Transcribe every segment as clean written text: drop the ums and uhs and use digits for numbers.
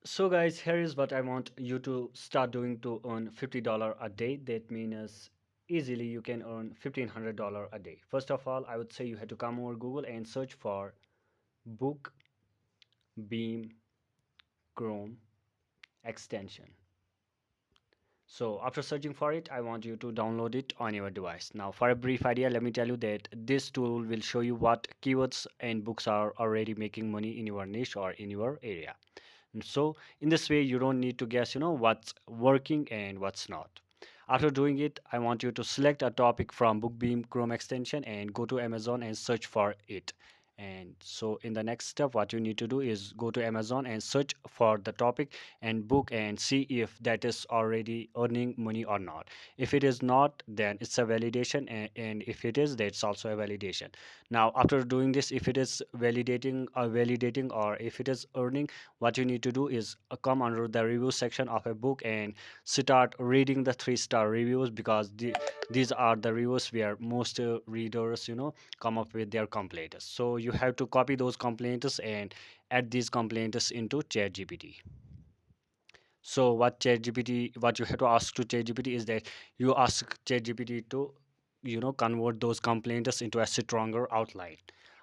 So guys, here is what I want you to start doing to earn $50 a day. That means easily you can earn $1,500 a day. First of all, I would say you have to come over Google and search for Book Beam Chrome extension. So after searching for it, I want you to download it on your device. Now for a brief idea, let me tell you that this tool will show you what keywords and books are already making money in your niche or in your area. And so in this way, you don't need to guess, what's working and what's not. After doing it, I want you to select a topic from Bookbeam Chrome extension and go to Amazon and search for it. And so in the next step, what you need to do is go to Amazon and search for the topic and book and see if that is already earning money or not. If it is not, then it's a validation, and if it is, that's also a validation. Now after doing this, if it is validating or if it is earning, what you need to do is come under the review section of a book and start reading the 3-star reviews, because these are the reviews where most readers come up with their complaints. So you have to copy those complaints and add these complaints into ChatGPT. So what you have to ask to ChatGPT is that you ask ChatGPT to convert those complaints into a stronger outline.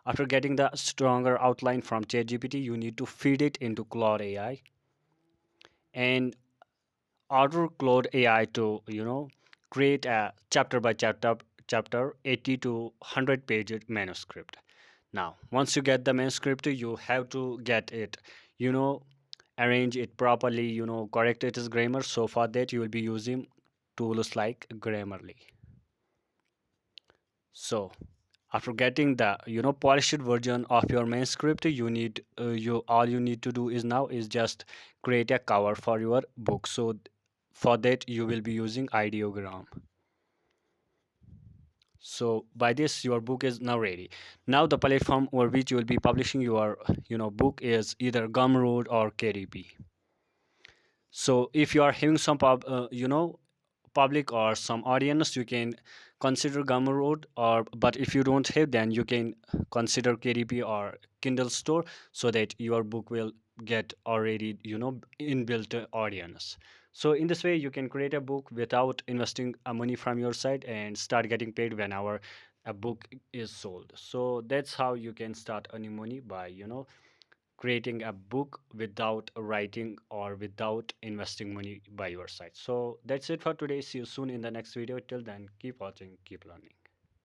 After getting the stronger outline from ChatGPT, you need to feed it into Claude AI and order Claude AI to create a chapter 80 to 100 page manuscript. Now once you get the manuscript, you have to get it, you know arrange it properly, correct its grammar. So for that you will be using tools like Grammarly. So after getting the polished version of your manuscript, you need you all you need to do is now is just create a cover for your book. So for that you will be using Ideogram. So by this your book is now ready. Now the platform over which you will be publishing your book is either Gumroad or KDP. So if you are having some public or some audience, you can consider Gumroad, or but if you don't have, then you can consider KDP or Kindle store, so that your book will get already inbuilt audience. So in this way you can create a book without investing money from your side and start getting paid whenever a book is sold. So that's how you can start earning money by creating a book without writing or without investing money by your side. So that's it for today. See you soon in the next video. Till then, keep watching, keep learning.